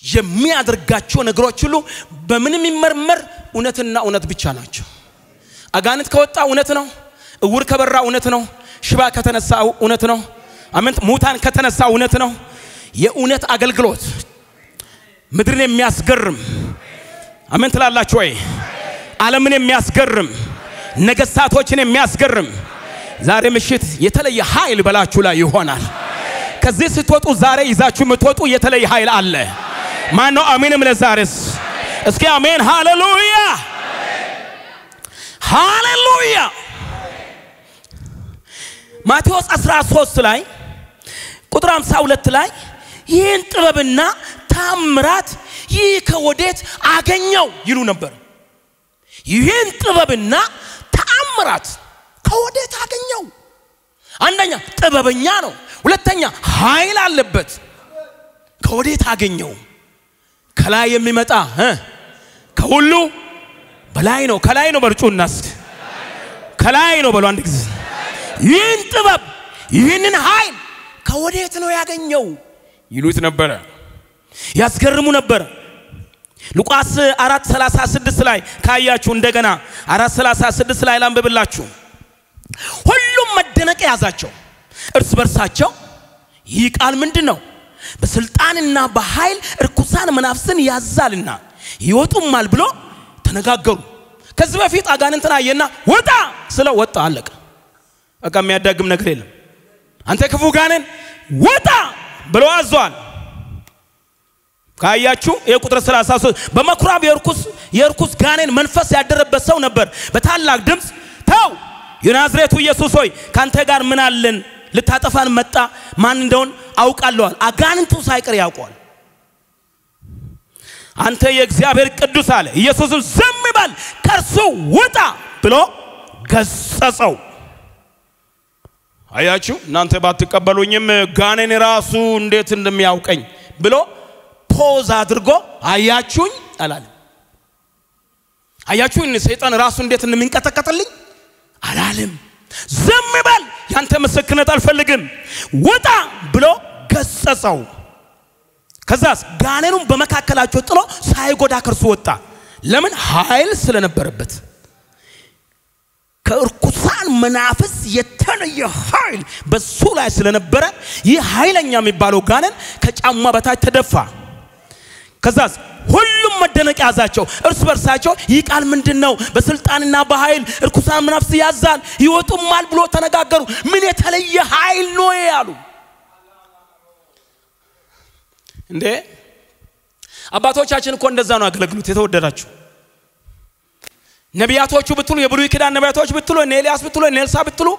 የሚያደርጋቸው ነገሮች ሁሉ በምንም ይመርመር እውነትና እውነት ብቻ ናቸው አጋንንት ከወጣ እውነት ነው እውር ከበራ እውነት ነው ሽባ ከተነሳ እውነት ነው አሜን ሙታን ከተነሳ እውነት ነው የእውነት አገልግሎት ምድርን የሚያስገርም አሜን ትላላችሁ ወይ ዓለምን የሚያስገርም ነገስታቶችን የሚያስገርም ዛሬ ምሽት የተለየ ኃይል በላችሁ ላይ ይሆናል ከዚህ ስትወጡ ዛሬ ይዛችሁ የምትወጡ የተለየ ኃይል አለ ማን ነው አሜንም ለዛሬስ እስኪ አሜን ሃሌሉያ ሃሌሉያ ማቴዎስ 13 ላይ ቁጥር 52 ላይ ይህን ጥበብና ታምራት ይህ ከወዴት አገኘው ይሉ ነበር ይህን ጥበብና ታምራት ከወዴት አገኘው አንደኛ ጥበበኛ ነው ሁለተኛ ኃይል አለበት ከወዴት አገኘው ከላይ የሚመጣ ከሁሉ በላይ ነው ከላይ ነው በርጩናስ ከላይ ነው በሉ አንድ ጊዜ ይህን ጥበብ ይህንን ኃይል ከወዴት ነው ያገኘው ይሉት ነበር ያስገርሙ ነበር ሉቃስ 4:36 ላይ ካያችሁ እንደገና 4:36 ላይ ላንብብላችሁ ሁሉም መደነቅ ያዛቸው እርስ በርሳቸው ይህ ቃል ምንድነው በስልጣንና በኃይል እርኩሳን መናፍስን ያዛልና ይወጡማል ብሎ ተነጋገሩ ከዚህ በፊት አጋንንትን አየና ወጣ ስለው ወጣ አለቀ በቃ የሚያዳግም ነገር የለም አንተ ክፉ ጋነን ወጣ ብሎ አዟል ካያችሁ የቁጥር 33 በመኩራብ የርኩስ ጋነን መንፈስ ያደረበት ሰው ነበር በታላቅ ድምጽ ተው የናዝሬቱ ኢየሱስ ሆይ ካንተ ጋር ምን አለን ልታጠፋን መጣ ማን እንደሆን አውቃለሁ አጋንንቱ ሳይቀር ያውቃል አንተ የእግዚአብሔር ቅዱስ አለ ኢየሱስም ዝም በል ከርሱ ውጣ ብሎ ገሰጸው አያችሁ እናንተ ባትቀበሉኝም ጋኔን ራሱ እንዴት እንደሚያውቀኝ ብሎ ፖዝ አድርጎ አያችሁኝ አላለ አያችሁኝ ሰይጣን ራሱ እንዴት እንደሚንቀጠቀጥልኝ አላለም ዝም በል ያንተ መስክነት አልፈልግም ውጣ ብሎ ገሰጸው ከዛስ ጋኔኑን በመካከላቸው ጥሎ ሳይጎዳ ከርሱ ወጣ ለምን ኃይል ስለነበረበት ከርኩሳን መናፍስ የተለየ ኃይል በሱ ላይ ስለነበረ ይህ ኃይለኛ የሚባለው ጋኔን ከጫማ በታች ተደፋ ከዛስ ሁሉም መደነቅ ያዛቸው እርስ በርሳቸው ይህ ቃል ምንድነው በስልጣንና በኃይል እርኩሳን መናፍስ ያዛል ይወጡማል ብሎ ተነጋገሩ ምን የተለየ ኃይል ነው ያሉ እንዴ አባቶቻችን እኮ እንደዛ ነው ያገለግሉት የተወደዳችሁ ነቢያቶቹ ብትሉ የብሉይ ኪዳን ነቢያቶች ብትሉ ኤልያስ ብትሉ ኤልሳ ብትሉ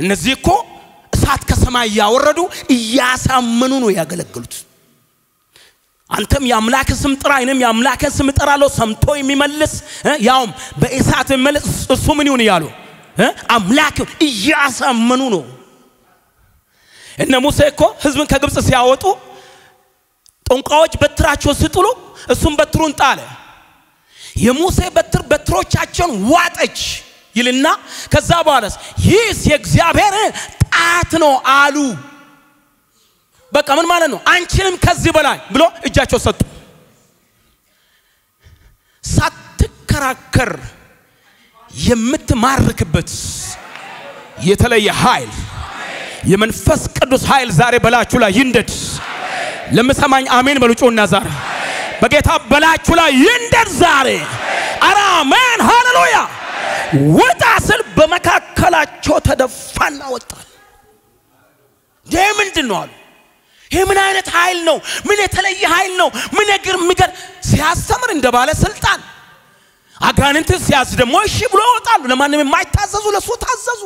እነዚህ እኮ እሳት ከሰማይ ያወረዱ እያሳመኑ ነው ያገለግሉት አንተም ያምላክ ስም ጥራ እኔም ያምላክን ስም ጥራለሁ ሰምቶ የሚመልስ ያውም በእሳት የሚመልስ እሱ ምን ይሁን ያሉ አምላክ እያሳመኑ ነው እነ ሙሴ እኮ ህዝብን ከግብጽ ሲያወጡ ጦንቃዎች በትራቸው ሲጥሉ እሱም በትሩን ጣለ የሙሴ በትሮቻቸውን ዋጠች ይልና ከዛ በኋላስ ይህስ የእግዚአብሔር ጣት ነው አሉ በቃ ምን ማለት ነው አንቺንም ከዚህ በላይ ብሎ እጃቸው ሰጡ ሳትከራከር የምትማርክበት የተለየ ኃይል የመንፈስ ቅዱስ ኃይል ዛሬ በላችሁ ላይ ይንደድ ለምሰማኝ አሜን በሉጩና ዛሬ በጌታ በላችሁ ላይ ይንደድ ዛሬ አሜን ሃሌሉያ ወጣስል በመካከላቸው ተደፋና ወጣል ምንድነው አሉ ይሄ ምን አይነት ኃይል ነው ምን የተለየ ኃይል ነው ምን ነገር ሲያስተምር እንደባለ ስልጣን አጋንንት ሲያዝ ደሞ እሺ ብሎ ወጣሉ ለማንም የማይታዘዙ ለሱ ታዘዙ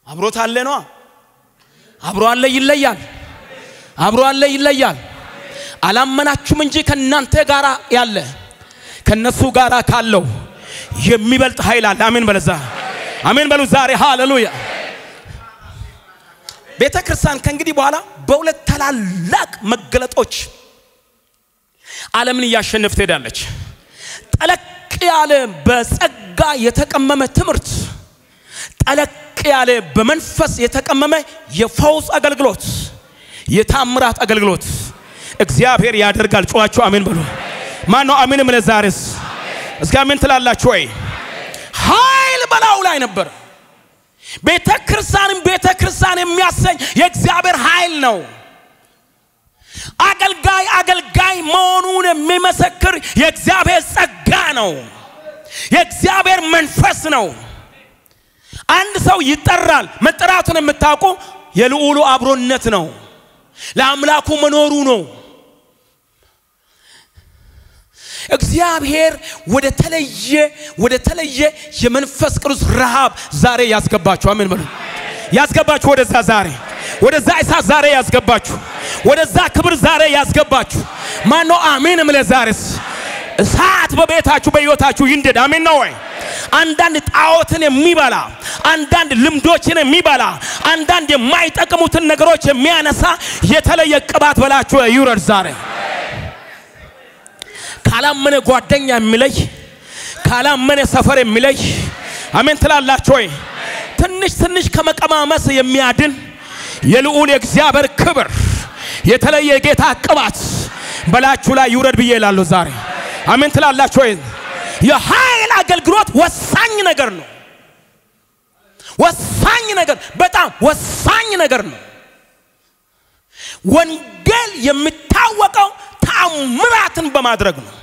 አብሮት አለ ነው አብሮ አለ ይለያል አብሮ አለ ይለያል አላመናችሁም እንጂ ከናንተ ጋራ ያለ ከነሱ ጋራ ካለው የሚበልጥ ኃይል አለ አሜን በለዛ አሜን በሉ ዛሬ ሃሌሉያ ቤተክርስቲያን ከእንግዲህ በኋላ በሁለት ታላላቅ መገለጦች ዓለምን ያሸነፈ ትሄዳለች ጠለቅ ያለ በጸጋ የተቀመመ ትምርት ጠለቅ ያለ በመንፈስ የተቀመመ የፈውስ አገልግሎት የታምራት አገልግሎት እግዚአብሔር ያደርጋል ጮአችሁ አሜን በሉ ማን ነው አሜን ለዛሬስ እስኪ አሜን ትላላችሁ ወይ ኃይል በላው ላይ ነበር ቤተክርስቲያን የሚያሰኝ የእግዚአብሔር ኃይል ነው አገልጋይ መሆኑን የሚመሰክር የእግዚአብሔር ጸጋ ነው የእግዚአብሔር መንፈስ ነው አንድ ሰው ይጠራል መጠራቱን የምታውቁ የልዑሉ አብሮነት ነው ለአምላኩ መኖሩ ነው እግዚአብሔር ወደ ተለየ የመንፈስ ቅዱስ ረሃብ ዛሬ ያስገባችሁ አሜን በሉ ያስገባችሁ ወደዛ ዛሬ ወደዛ እሳት ዛሬ ያስገባችሁ ወደዛ ክብር ዛሬ ያስገባችሁ ማን ነው አሜን ለዛሬስ እሳት በቤታችሁ በሕይወታችሁ ይንደድ አሜን ነው ወይ አንዳንድ ጣዖትን የሚበላ አንዳንድ ልምዶችን የሚበላ አንዳንድ የማይጠቅሙትን ነገሮች የሚያነሳ የተለየ ቅባት በላችሁ ይውረድ ዛሬ ካላመነ ጓደኛ የሚለይ ካላመነ ሰፈር የሚለይ አሜን ትላላችሁ ወይ ትንሽ ከመቀማመስ የሚያድን የልዑል የእግዚአብሔር ክብር የተለየ ጌታ ቅባት በላችሁ ላይ ይውረድ ብዬ እላለሁ ዛሬ አሜን ትላላችሁ ወይ የኃይል አገልግሎት ወሳኝ ነገር ነው ወሳኝ ነገር በጣም ወሳኝ ነገር ነው ወንጌል የሚታወቀው ተአምራትን በማድረግ ነው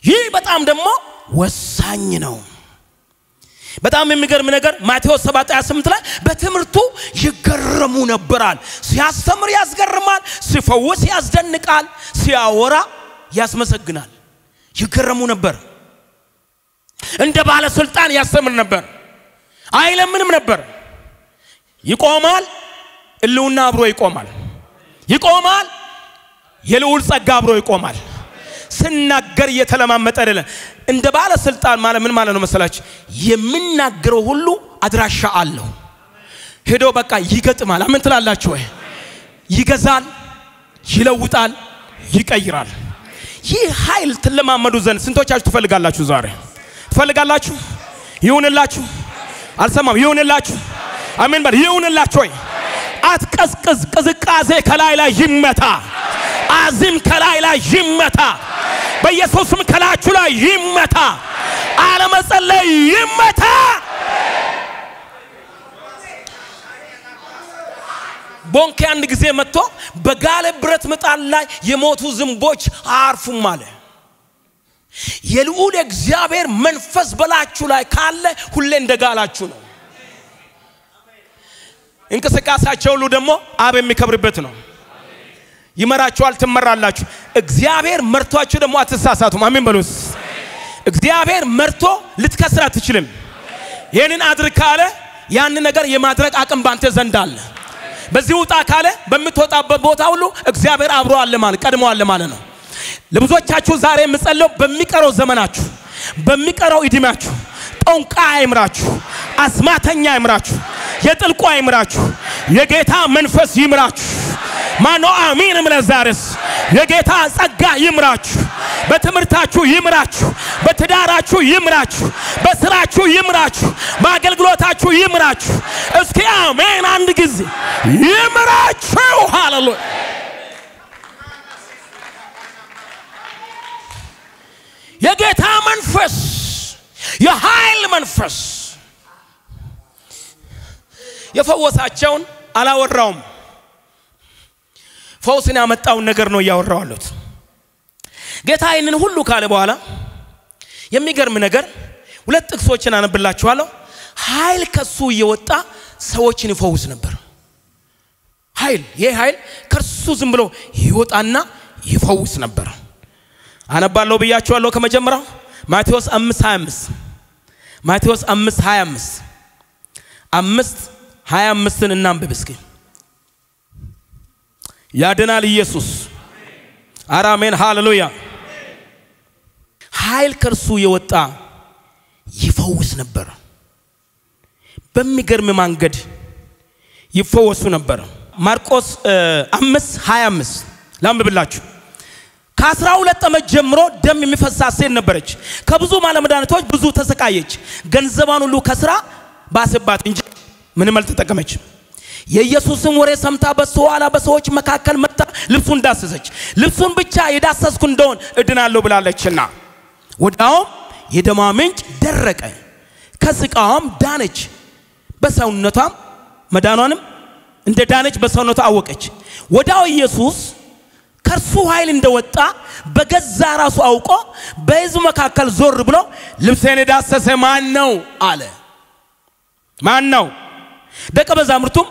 ይህ በጣም ደግሞ ወሳኝ ነው በጣም የሚገርም ነገር ማቴዎስ 7:28 ላይ በትምርቱ ይገረሙ ነበራል ሲያስተምር ያስገርማል ሲፈውስ ያስደንቃል ሲያወራ ያስመሰግናል ይገረሙ ነበር እንደ ባለ ስልጣን ያስተምር ነበር አይለምንም ነበር ይቆማል እልውና አብሮ ይቆማል የልዑል ጸጋ አብሮ ይቆማል ስናገር የተለማመጠ አይደለም እንደ ባለ ስልጣን ማለት ምን ማለት ነው መሰላችሁ የሚናገረው ሁሉ አድራሻ አለው ሄዶ በቃ ይገጥማል አሜን ትላላችሁ ወይ ይገዛል ይለውጣል ይቀይራል ይህ ኃይል ተለማመዱ ዘንድ ስንቶቻችሁ ትፈልጋላችሁ ዛሬ ትፈልጋላችሁ ይሁንላችሁ አልሰማም ይሁንላችሁ አሜን በል ይሁንላችሁ ወይ አትቀዝቅዝ ቅዝቃዜ ከላይ ላይ ይመታ አዚም ከላይ ላይ ይመታ በኢየሱስም ከላችሁ ላይ ይመታ አለመጸለይ ይመታ ቦንኬ አንድ ጊዜ መጥቶ በጋለ ብረት ምጣድ ላይ የሞቱ ዝንቦች አርፉም አለ የልዑል እግዚአብሔር መንፈስ በላችሁ ላይ ካለ ሁሌ እንደጋላችሁ ነው እንቅስቃሴያቸው ሁሉ ደግሞ አብ የሚከብርበት ነው ይመራችኋል ትመራላችሁ እግዚአብሔር መርቷችሁ ደግሞ አትሳሳቱም አሜን በሉስ እግዚአብሔር መርቶ ልትከስራ ትችልም ይሄንን አድርግ ካለ ያን ነገር የማድረግ አቅም ባንተ ዘንድ አለ በዚህ ውጣ ካለ በመተወጣበት ቦታ ሁሉ እግዚአብሔር አብሮ አለ ማለት ቀድሞ አለ ማለት ነው ለብዙዎቻችሁ ዛሬ የምጸልየው በሚቀረው ዘመናችሁ በሚቀረው እድሜያችሁ ጠንቋ አይምራችሁ አስማተኛ አይምራችሁ የጥልቁ አይምራችሁ የጌታ መንፈስ ይምራችሁ ማኖ አሜን ምለዛርስ የጌታ ጸጋ ይምራችሁ በትምርታችሁ ይምራችሁ በትዳራችሁ ይምራችሁ በስራችሁ ይምራችሁ በአገልግሎታችሁ ይምራችሁ እስኪ አሜን አንድ ጊዜ ይምራችሁ ሃሌሉያ የጌታ መንፈስ የኃይል መንፈስ የፈወሳቸውን አላወራውም ፈውስን ያመጣው ነገር ነው ያወራውለት ጌታ ይህንን ሁሉ ካለ በኋላ የሚገርም ነገር ሁለት ጥቅሶችን አነብላችኋለሁ ኃይል ከሱ እየወጣ ሰዎችን ይፈውስ ነበር ኃይል የኃይል ከሱ ዝም ብሎ ይወጣና ይፈውስ ነበር አነባለሁ ብያችኋለሁ ከመጀመሪያው ማቴዎስ 5:25 ማቴዎስ 5:25 5:25ን እናንብብ እስኪ ያድናል ኢየሱስ አሜን ሃሌሉያ ኃይል ከርሱ የወጣ ይፈውስ ነበር በሚገርም መንገድ ይፈወሱ ነበር ማርቆስ 5:25 ላንብብላችሁ ከ12 ዓመት ጀምሮ ደም የሚፈሳት ሴት ነበረች ከብዙ ማለመድኃኒቶች ብዙ ተሰቃየች ገንዘቧን ሁሉ ከስራ ባሰባት እንጂ ምንም አልተጠቀመች የኢየሱስን ወሬ ሰምታ በሰዋላ በሰዎች መካከል መጣ ልብሱን ዳሰሰች ልብሱን ብቻ የዳሰስኩ እንደሆነ እድናለሁ ብላለችና ወዳው የደሟ ምንጭ ደረቀ ከስቃዋም ዳነች በሰውነቷም መዳኗንም እንደ ዳነች በሰውነቷ አወቀች ወዳው ኢየሱስ ከርሱ ኃይል እንደወጣ በገዛ ራሱ አውቆ በሕዝብ መካከል ዞር ብሎ ልብሴን ዳሰሰ ማን ነው አለ ማን ነው ደቀ መዛሙርቱም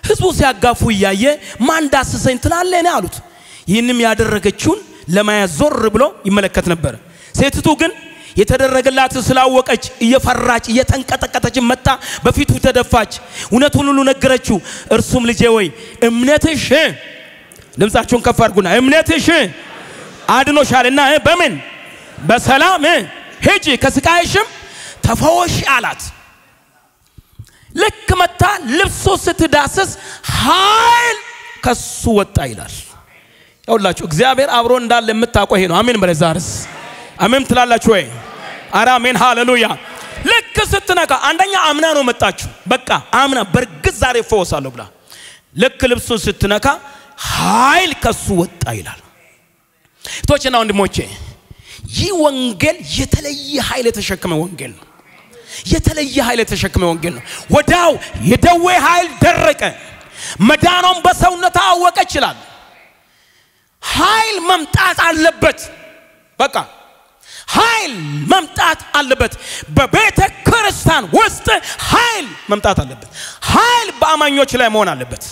ሕዝቡ ሲያጋፉ ያየ ማን ዳሰሰኝ ትላለህ አሉት ይህንም ያደረገችውን ለማያዝ ዞር ብሎ ይመለከት ነበር ሴቲቱ ግን የተደረገላት ስላወቀች እየፈራች እየተንቀጠቀጠች መጣ በፊቱ ተደፋች እውነቱን ሁሉ ነገረችው እርሱም ልጄ ወይ እምነትሽ ድምጻችሁን ከፍ አድርጉና እምነትሽ አድኖሻልና በምን በሰላም ሂጂ ከስቃይሽም ተፈወሽ አላት ልክ መጣ ልብሱ ስትዳሰስ ኃይል ከሱ ወጣ ይላል ያውላችሁ እግዚአብሔር አብሮ እንዳለ የምታውቀው ይሄ ነው አሜን በለዛርስ አሜን ትላላችሁ ወይ አሜን ሃሌሉያ ልክ ስትነካ አንደኛ አምና ነው መጣችሁ በቃ አምና በርግጥ ዛሬ ፈወሳለሁ ብላ ልክ ልብሱን ስትነካ ኃይል ከሱ ወጣ ይላል እቶችና ወንድሞቼ ይህ ወንጌል የተለየ ኃይል የተሸከመ ወንጌል ነው የተለየ ኃይል የተሸከመ ወንጌል ነው ወዳው የደዌ ኃይል ደረቀ መዳኗን በሰውነቷ አወቀች ይላል ኃይል መምጣት አለበት በቃ ኃይል መምጣት አለበት በቤተ ክርስቲያን ውስጥ ኃይል መምጣት አለበት ኃይል በአማኞች ላይ መሆን አለበት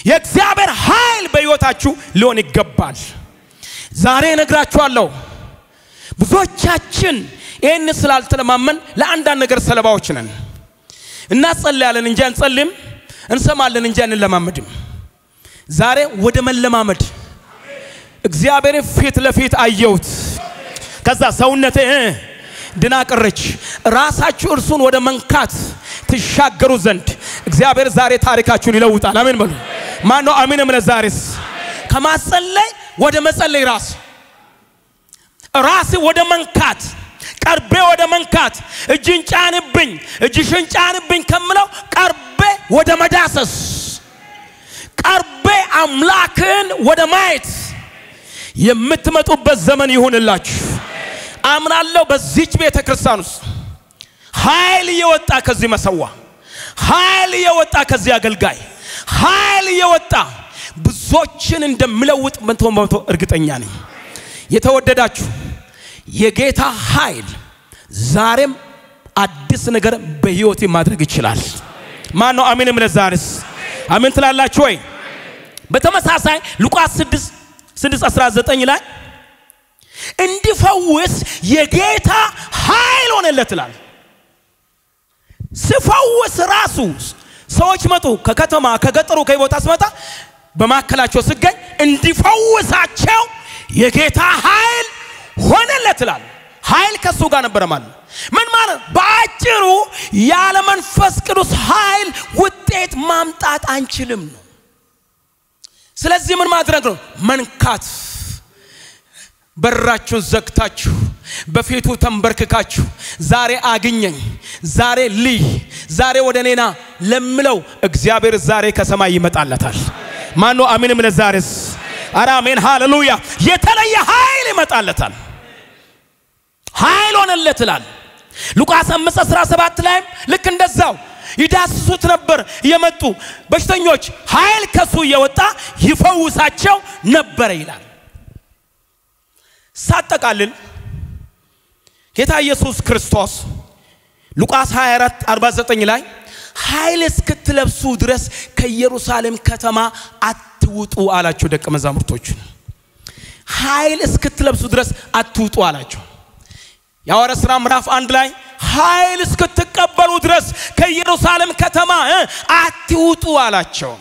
የእግዚአብሔር ኃይል በሕይወታችሁ ሊሆን ይገባል ዛሬ ነግራችኋለሁ ብዙዎቻችን ይሄን ስላልተለማመን ለአንድ ነገር ሰለባዎች ነን እናጸልያለን እንጂ አንጸልም እንሰማለን እንጂ አንለማመድም ዛሬ ወደ መለማመድ እግዚአብሔር ፊት ለፊት አየሁት ከዛ ሰውነቴ ድና ቀረች ራሳችሁ እርሱን ወደ መንካት ትሻገሩ ዘንድ እግዚአብሔር ዛሬ ታሪካችሁን ይለውጣል አሜን በሉ ማነው አሜን ምለዛሬስ ከማጸለይ ወደ መጸለይ ራስ ወደ መንካት ቀርቤ ወደ መንካት እጅን ጫንብኝ እጅሽን ጫንብኝ ከምለው ቀርቤ ወደ መዳሰስ ቀርቤ አምላክን ወደ ማየት የምትመጡበት ዘመን ይሁንላችሁ አምናለሁ በዚች ቤተ ክርስቲያን ውስጥ ኃይል የወጣ ከዚህ መሰዋ ኃይል የወጣ ከዚህ አገልጋይ ኃይል የወጣ ብዙዎችን እንደሚለውጥ መቶ እርግጠኛ ነኝ የተወደዳችሁ የጌታ ኃይል ዛሬም አዲስ ነገር በህይወት ማድረግ ይችላል ማን ነው አሜን ምለዛርስ አሜን ትላላችሁ ወይ በተመሳሳይ ሉቃስ 6:19 ላይ እንዲፈውስ የጌታ ኃይል ሆነለት ይላል ሲፈውስ ራሱ ሰዎች መጡ ከከተማ ከገጠሩ ከቦታ ስመጣ በማከላቸው ሲገኝ እንዲፈውሳቸው የጌታ ኃይል ሆነለት ይላል ኃይል ከሱ ጋር ነበር ማለት ምን ማለት ባጭሩ ያለ መንፈስ ቅዱስ ኃይል ውጤት ማምጣት አንችልም ነው ስለዚህ ምን ማድረግ ነው መንካት በራችሁን ዘግታችሁ በፊቱ ተንበርክካችሁ ዛሬ አግኘኝ ዛሬ ልይ ዛሬ ወደኔና ለምለው እግዚአብሔር ዛሬ ከሰማይ ይመጣለታል ማን ነው አሜንም ለዛሬስ አሜን ሃሌሉያ የተለየ ኃይል ይመጣለታል ኃይል ሆነለታል ሉቃስ 5:17 ላይ ልክ እንደዛው ይዳስሱት ነበር የመጡ በሽተኞች ኃይል ከሱ የወጣ ይፈውሳቸው ነበር ይላል ሳጠቃልል ጌታ ኢየሱስ ክርስቶስ ሉቃስ 24:49 ላይ ኃይል እስክትለብሱ ድረስ ከኢየሩሳሌም ከተማ አትውጡ አላቸው ደቀ መዛሙርቶቹን ኃይል እስክትለብሱ ድረስ አትውጡ አላቸው ያወራስ ምዕራፍ 1 ላይ ኃይል እስክትቀበሉ ድረስ ከኢየሩሳሌም ከተማ አትውጡ አላቸው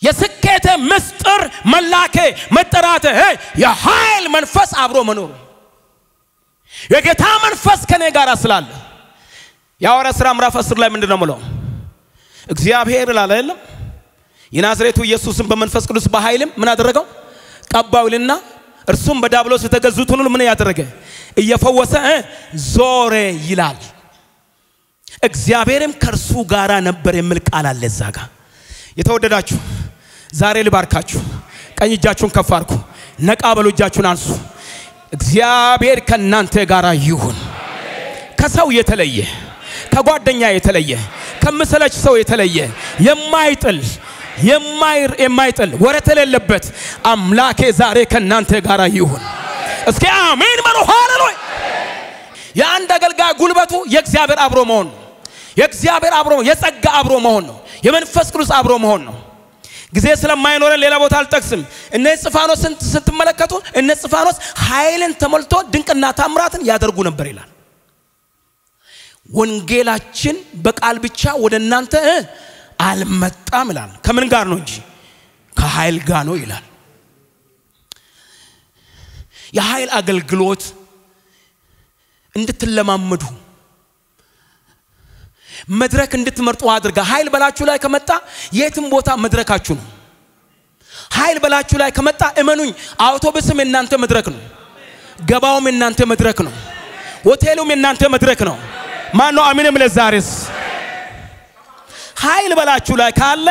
የስኬተ ምስጢር መላኬ መጠራተ የኃይል መንፈስ አብሮ መኖር የጌታ መንፈስ ከኔ ጋር ስላለ ያወራስ ምዕራፍ 10 ላይ ምንድነው ማለት እግዚአብሔር ላለ የናዝሬቱ ኢየሱስን በመንፈስ ቅዱስ በኃይልም ምን አደረገው ቀባውልና እርሱም በዳብሎስ የተገዙትን ሁሉ ምን ያደረገ እየፈወሰ ዞረ ይላል እግዚአብሔርም ከርሱ ጋራ ነበር የሚል ቃል አለ ዛጋ የተወደዳችሁ ዛሬ ልባርካችሁ ቀኝ እጃችሁን ከፍ አድርጉ ነቃ በሉ እጃችሁን አንሱ እግዚአብሔር ከናንተ ጋራ ይሁን ከሰው የተለየ ከጓደኛ የተለየ ከመሰለች ሰው የተለየ የማይጥል ወረት የሌለበት አምላኬ ዛሬ ከናንተ ጋራ ይሁን እስኪ አሜን በሉ ሃሌሉያ የአንድ አገልጋይ ጉልበቱ የእግዚአብሔር አብሮ መሆን ነው የእግዚአብሔር አብሮ የጸጋ አብሮ መሆን ነው የመንፈስ ቅዱስ አብሮ መሆን ነው ጊዜ ስለማይኖረን ሌላ ቦታ አልጠቅስም እነ እስጢፋኖስ ስትመለከቱ እነ እስጢፋኖስ ኃይልን ተሞልቶ ድንቅና ታምራትን ያደርጉ ነበር ይላል ወንጌላችን በቃል ብቻ ወደናንተ አልመጣም ይላል ከምን ጋር ነው እንጂ ከኃይል ጋር ነው ይላል የኃይል አገልግሎት እንድትለማመዱ መድረክ እንድትመርጡ አድርጋ ኃይል በላችሁ ላይ ከመጣ የትም ቦታ መድረካችሁ ነው ኃይል በላችሁ ላይ ከመጣ እመኑኝ አውቶቡስም እናንተ መድረክ ነው ገባውም እናንተ መድረክ ነው ሆቴሉም እናንተ መድረክ ነው ማን ነው አሜንም ለዛሬስ ኃይል በላችሁ ላይ ካለ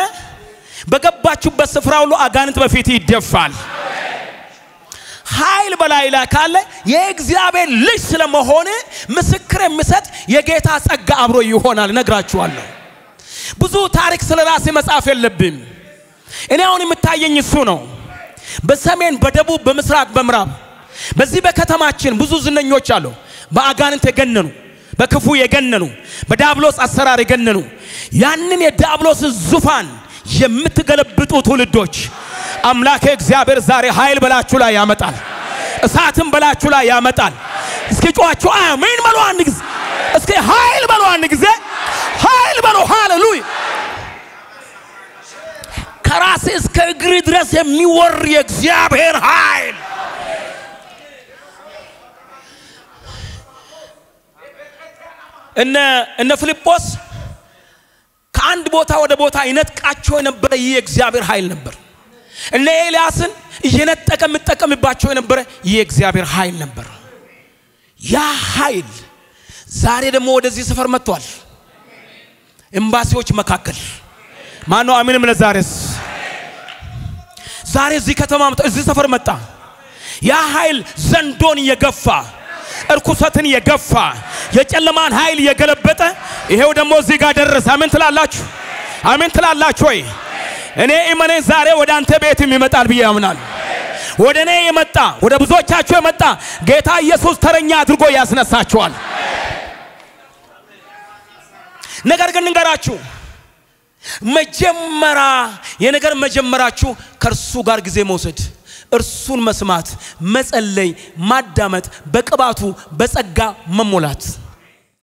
በገባችሁበት ስፍራ ሁሉ አጋንንት በፊት ይደፋል ኃይል በላይ ላይ ካለ የእግዚአብሔር ልጅ ስለመሆነ ምስክር የሚሰጥ የጌታ ጸጋ አብሮ ይሆናል ነግራችኋለሁ ብዙ ታሪክ ስለራሴ መጻፍ የለብም እኔ አሁን የምታየኝ እሱ ነው በሰሜን በደቡብ በምስራቅ በምዕራብ በዚህ በከተማችን ብዙ ዝነኞች አሉ በአጋንንት የገነኑ በክፉ የገነኑ በዳብሎስ አሰራር የገነኑ ያንን የዳብሎስ ዙፋን የምትገለብጡ ትውልዶች አምላኬ እግዚአብሔር ዛሬ ኃይል በላችሁ ላይ ያመጣል እሳትም በላችሁ ላይ ያመጣል እስኪ ጮአችሁ አሜን በሉ አንድ ጊዜ እስኪ ኃይል በሉ አንድ ጊዜ ኃይል በሉ ሃሌሉያ ከራስ እስከ እግር ድረስ የሚወር የእግዚአብሔር ኃይል እነ ፊልጶስ ከአንድ ቦታ ወደ ቦታ ይነጥቃቸው የነበረ የእግዚአብሔር ኃይል ነበር እነ ኤልያስን እየነጠቀ መጠቀምባቸው የነበረ የእግዚአብሔር ኃይል ነበር ያ ኃይል ዛሬ ደግሞ ወደዚህ ሰፈር መጥቷል ኤምባሲዎች መካከል ማን ነው አሜንም ለዛሬስ ዛሬ እዚህ ከተማ እዚህ ሰፈር መጣ ያ ኃይል ዘንዶን የገፋ እርኩሰትን የገፋ የጨለማን ኃይል የገለበጠ ይሄው ደግሞ እዚህ ጋር ደረሰ አሜን ትላላችሁ ወይ እኔ ኢማኔ ዛሬ ወደ አንተ ቤትም ይመጣል ብዬ አምናለሁ ወደኔ የመጣ ወደ ብዙዎቻችሁ የመጣ ጌታ ኢየሱስ ተረኛ አድርጎ ያስነሳችኋል ነገር ግን እንገራችሁ መጀመራ የነገር መጀመራችሁ ከርሱ ጋር ጊዜ መውሰድ እርሱን መስማት መጸለይ ማዳመጥ በቅባቱ በጸጋ መሞላት